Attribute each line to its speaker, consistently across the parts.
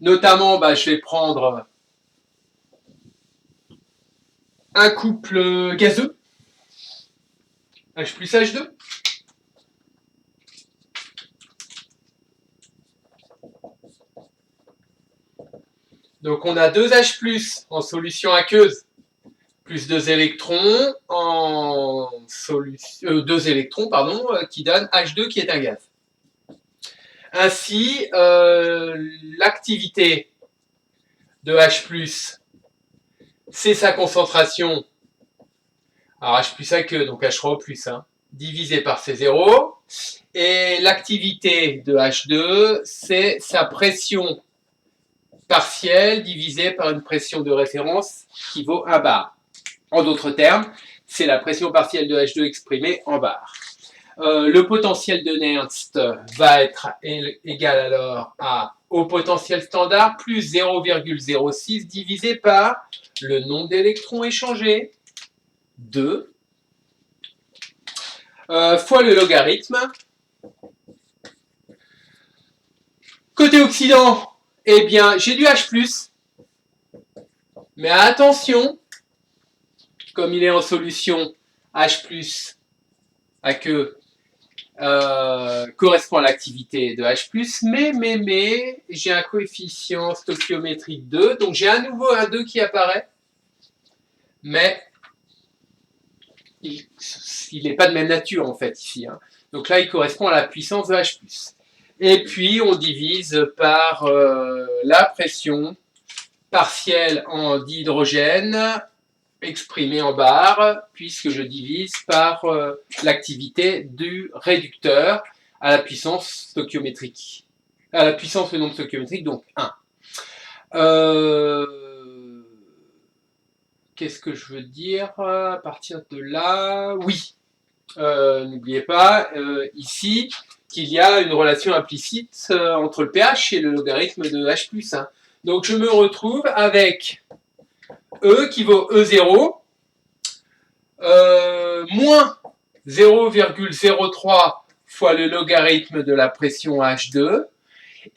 Speaker 1: Notamment, je vais prendre un couple gazeux, H plus H2. Donc on a 2H+, en solution aqueuse, plus 2 électrons en solution, 2 électrons pardon, qui donnent H2 qui est un gaz. Ainsi, l'activité de H+, c'est sa concentration, alors H+ aqueux, donc H3O+, divisé par C0, et l'activité de H2, c'est sa pression partielle divisée par une pression de référence qui vaut 1 bar. En d'autres termes, c'est la pression partielle de H2 exprimée en bar. Le potentiel de Nernst va être égal alors au potentiel standard plus 0,06 divisé par le nombre d'électrons échangés, 2, fois le logarithme. Côté oxydant, eh bien, j'ai du H+, mais attention, comme il est en solution, H+ aqueux correspond à l'activité de H+, mais j'ai un coefficient stoichiométrique 2, donc j'ai à nouveau un 2 qui apparaît, mais il n'est pas de même nature en fait ici. Donc là, il correspond à la puissance de H+. Et puis, on divise par la pression partielle en dihydrogène exprimée en bar, puisque je divise par l'activité du réducteur à la puissance stoichiométrique. À la puissance de nombre stoichiométrique, donc 1. Qu'est-ce que je veux dire à partir de là? Oui, n'oubliez pas ici qu'il y a une relation implicite entre le pH et le logarithme de H+. Donc je me retrouve avec E qui vaut E0 moins 0,03 fois le logarithme de la pression H2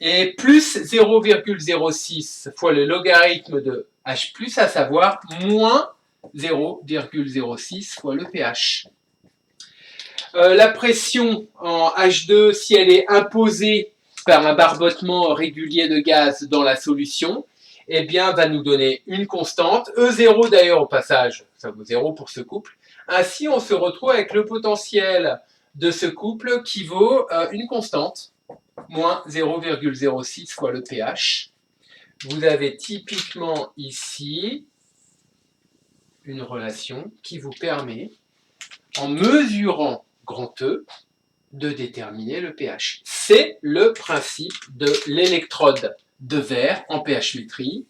Speaker 1: et plus 0,06 fois le logarithme de H+, à savoir moins 0,06 fois le pH. La pression en H2, si elle est imposée par un barbotement régulier de gaz dans la solution, eh bien, va nous donner une constante. E0 d'ailleurs au passage, ça vaut 0 pour ce couple. Ainsi, on se retrouve avec le potentiel de ce couple qui vaut une constante, moins 0,06 fois le pH. Vous avez typiquement ici une relation qui vous permet, en mesurant grand E, de déterminer le pH. C'est le principe de l'électrode de verre en pH-métrie,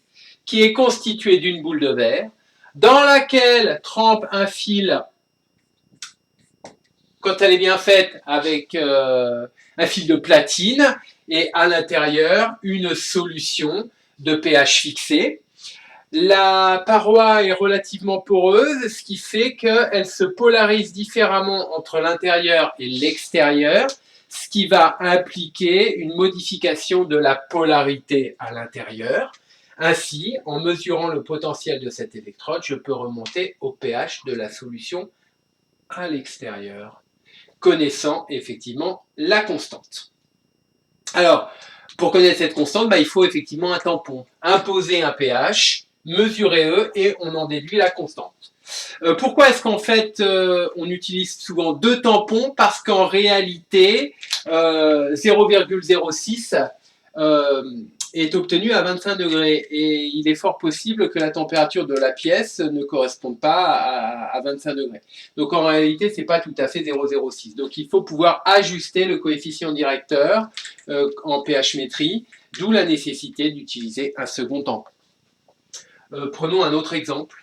Speaker 1: qui est constituée d'une boule de verre, dans laquelle trempe un fil, quand elle est bien faite, avec un fil de platine, et à l'intérieur, une solution de pH fixé. La paroi est relativement poreuse, ce qui fait qu'elle se polarise différemment entre l'intérieur et l'extérieur, ce qui va impliquer une modification de la polarité à l'intérieur. Ainsi, en mesurant le potentiel de cette électrode, je peux remonter au pH de la solution à l'extérieur, connaissant effectivement la constante. Alors, pour connaître cette constante, il faut effectivement un tampon. Imposer un pH, mesurer E et on en déduit la constante. Pourquoi est-ce qu'en fait on utilise souvent deux tampons? Parce qu'en réalité 0,06 est obtenu à 25 degrés et il est fort possible que la température de la pièce ne corresponde pas à 25 degrés. Donc en réalité c'est pas tout à fait 0,06. Donc il faut pouvoir ajuster le coefficient directeur en pH-métrie, d'où la nécessité d'utiliser un second tampon. Prenons un autre exemple.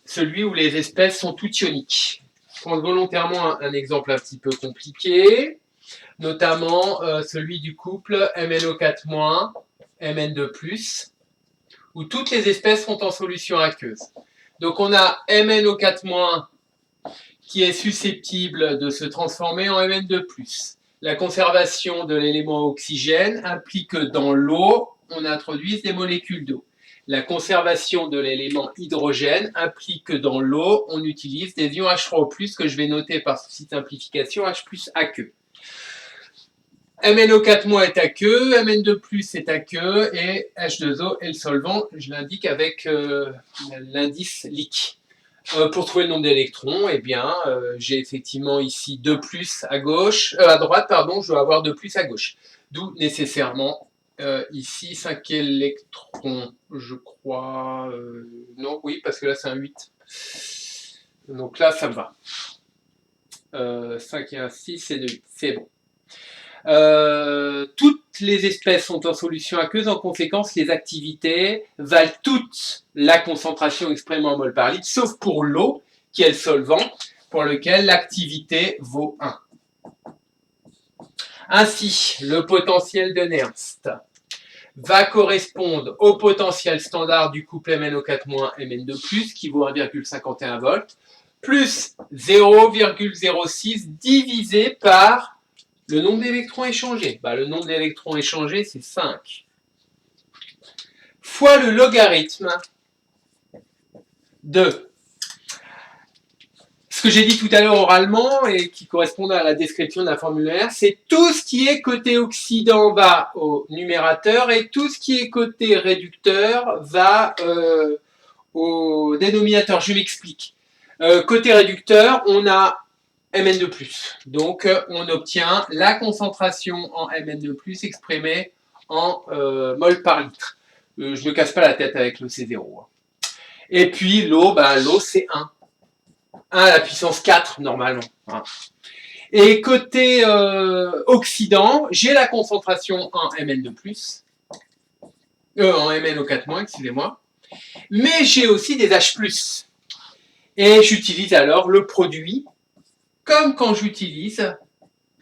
Speaker 1: Celui où les espèces sont toutes ioniques. Je prends volontairement un exemple un petit peu compliqué, notamment celui du couple MnO4-, Mn2+, où toutes les espèces sont en solution aqueuse. Donc on a MnO4- qui est susceptible de se transformer en Mn2+. la conservation de l'élément oxygène implique que dans l'eau, on introduise des molécules d'eau. La conservation de l'élément hydrogène implique que dans l'eau, on utilise des ions H3O+, que je vais noter par souci de simplification, H plus aqueux. MnO4- est aqueux, Mn2+ est aqueux, et H2O est le solvant, je l'indique avec l'indice Lick. Pour trouver le nombre d'électrons, eh bien, j'ai effectivement ici 2+ à gauche, à droite, pardon, je dois avoir 2+ à gauche. D'où nécessairement ici 5 électrons, je crois. Non, oui, parce que là c'est un 8. Donc là, ça me va. 5 et 1, 6 et 2, 8, c'est bon. Toutes les espèces sont en solution aqueuse, en conséquence, les activités valent toutes la concentration exprimée en mol par litre, sauf pour l'eau, qui est le solvant, pour lequel l'activité vaut 1. Ainsi, le potentiel de Nernst va correspondre au potentiel standard du couple MnO4- Mn2+, qui vaut 1,51 volts, plus 0,06 divisé par le nombre d'électrons échangés. Le nombre d'électrons échangés, c'est 5. Fois le logarithme de ce que j'ai dit tout à l'heure oralement et qui correspond à la description d'un formulaire, c'est tout ce qui est côté oxydant va au numérateur et tout ce qui est côté réducteur va au dénominateur. Je m'explique. Côté réducteur, on a Mn2+. Donc, on obtient la concentration en Mn2+, exprimée en mol par litre. Je ne me casse pas la tête avec le C0. Et puis, l'eau, l'eau, c'est 1. 1 à la puissance 4, normalement. Et côté oxydant, j'ai la concentration en Mn2+, en MnO4-, excusez-moi. Mais j'ai aussi des H+. Et j'utilise alors le produit comme quand j'utilise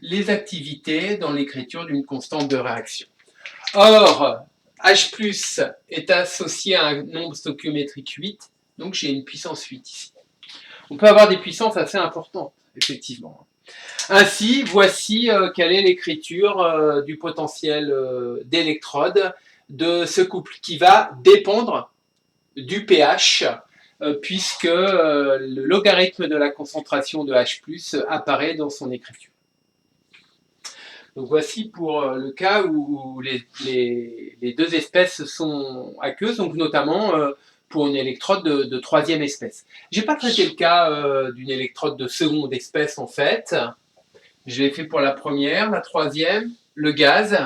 Speaker 1: les activités dans l'écriture d'une constante de réaction. Or, H+ est associé à un nombre stoichiométrique 8, donc j'ai une puissance 8 ici. On peut avoir des puissances assez importantes, effectivement. Ainsi, voici quelle est l'écriture du potentiel d'électrode de ce couple, qui va dépendre du pH, puisque le logarithme de la concentration de H+ apparaît dans son écriture. Donc voici pour le cas où les deux espèces sont aqueuses, donc notamment pour une électrode de troisième espèce. Je n'ai pas traité le cas d'une électrode de seconde espèce en fait. Je l'ai fait pour la première, la troisième, le gaz,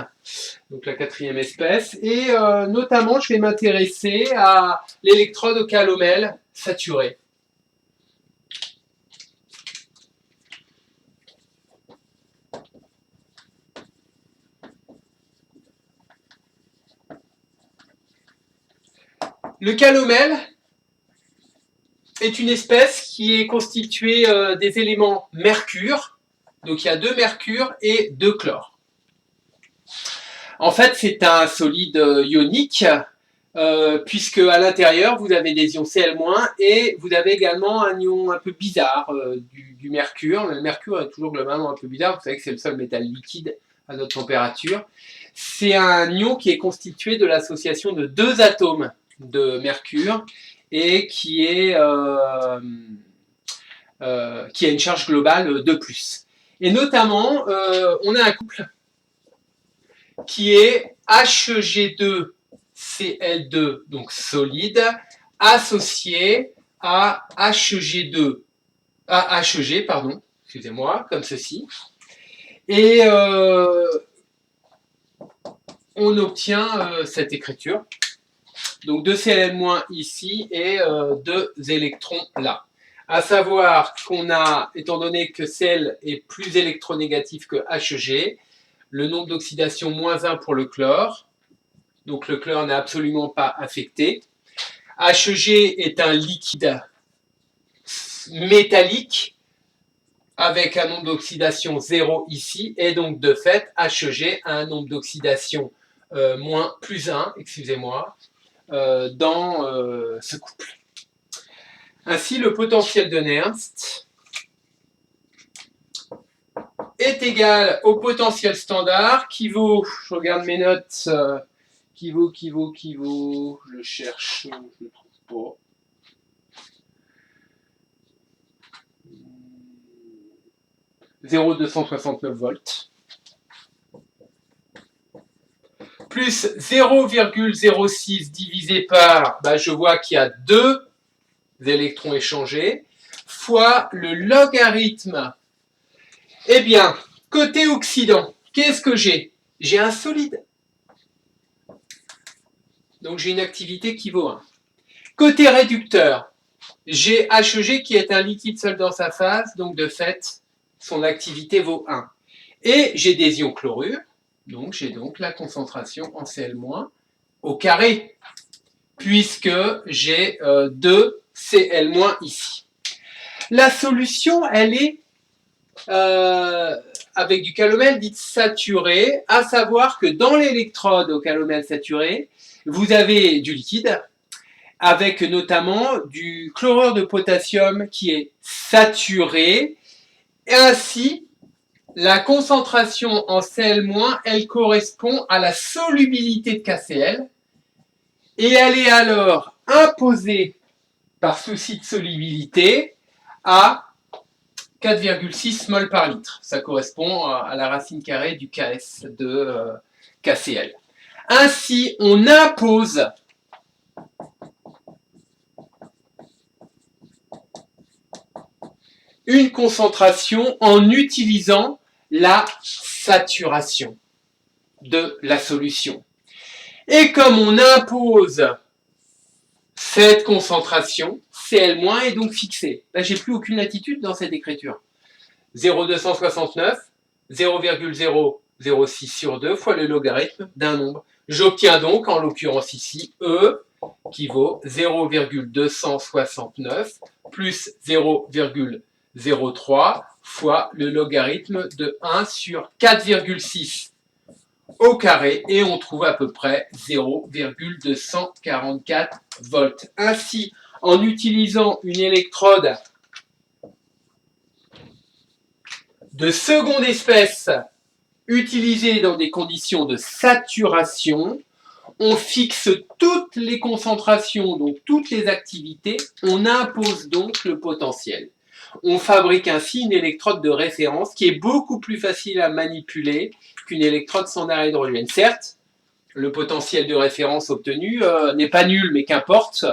Speaker 1: donc la quatrième espèce, et notamment je vais m'intéresser à l'électrode au calomel saturé. Le calomel est une espèce qui est constituée des éléments mercure, donc il y a 2 mercure et 2 chlore. En fait, c'est un solide ionique, puisque à l'intérieur, vous avez des ions Cl- et vous avez également un ion un peu bizarre du mercure. Le mercure est toujours globalement un peu bizarre, vous savez que c'est le seul métal liquide à notre température. C'est un ion qui est constitué de l'association de 2 atomes de mercure et qui a une charge globale de plus. Et notamment, on a un couple qui est HG2Cl2, donc solide, associé à HG2, à HG, pardon, excusez-moi, comme ceci. Et on obtient cette écriture. Donc 2 Cl- ici et 2 électrons là. À savoir qu'on a, étant donné que Cl est plus électronégatif que Hg, le nombre d'oxydation -1 pour le chlore. Donc le chlore n'est absolument pas affecté. Hg est un liquide métallique avec un nombre d'oxydation 0 ici, et donc de fait, Hg a un nombre d'oxydation +1, excusez-moi, dans ce couple. Ainsi, le potentiel de Nernst est égal au potentiel standard qui vaut, je regarde mes notes, qui vaut, je cherche, je ne trouve pas. « 0,269 volts. Plus 0,06 divisé par, je vois qu'il y a 2 électrons échangés, fois le logarithme. Eh bien, côté oxydant, qu'est-ce que j'ai? J'ai un solide. Donc j'ai une activité qui vaut 1. Côté réducteur, j'ai HEG qui est un liquide seul dans sa phase, donc de fait, son activité vaut 1. Et j'ai des ions chlorure, donc j'ai donc la concentration en Cl- au carré, puisque j'ai 2 Cl- ici. La solution, elle est avec du calomel dite saturé, à savoir que dans l'électrode au calomel saturé, vous avez du liquide, avec notamment du chlorure de potassium qui est saturé, et ainsi, la concentration en Cl-, elle correspond à la solubilité de KCl, et elle est alors imposée par souci de solubilité à 4,6 mol par litre. Ça correspond à la racine carrée du Ks de KCl. Ainsi, on impose une concentration en utilisant la saturation de la solution. Et comme on impose cette concentration, Cl- est donc fixée. Là, j'ai plus aucune latitude dans cette écriture. 0,269, 0,006 sur 2 fois le logarithme d'un nombre. J'obtiens donc, en l'occurrence ici, E qui vaut 0,269 plus 0,03 fois le logarithme de 1 sur 4,6 au carré, et on trouve à peu près 0,244 volts. Ainsi, en utilisant une électrode de seconde espèce utilisée dans des conditions de saturation, on fixe toutes les concentrations, donc toutes les activités, on impose donc le potentiel. On fabrique ainsi une électrode de référence qui est beaucoup plus facile à manipuler qu'une électrode standard à hydrogène. Certes, le potentiel de référence obtenu n'est pas nul, mais qu'importe,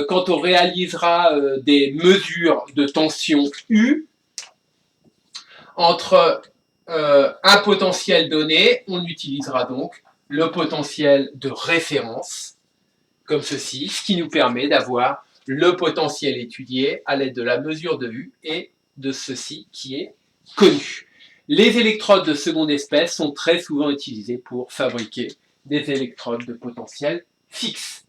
Speaker 1: quand on réalisera des mesures de tension U, entre un potentiel donné, on utilisera donc le potentiel de référence, comme ceci, ce qui nous permet d'avoir le potentiel étudié à l'aide de la mesure de U et de ceci qui est connu. Les électrodes de seconde espèce sont très souvent utilisées pour fabriquer des électrodes de potentiel fixe.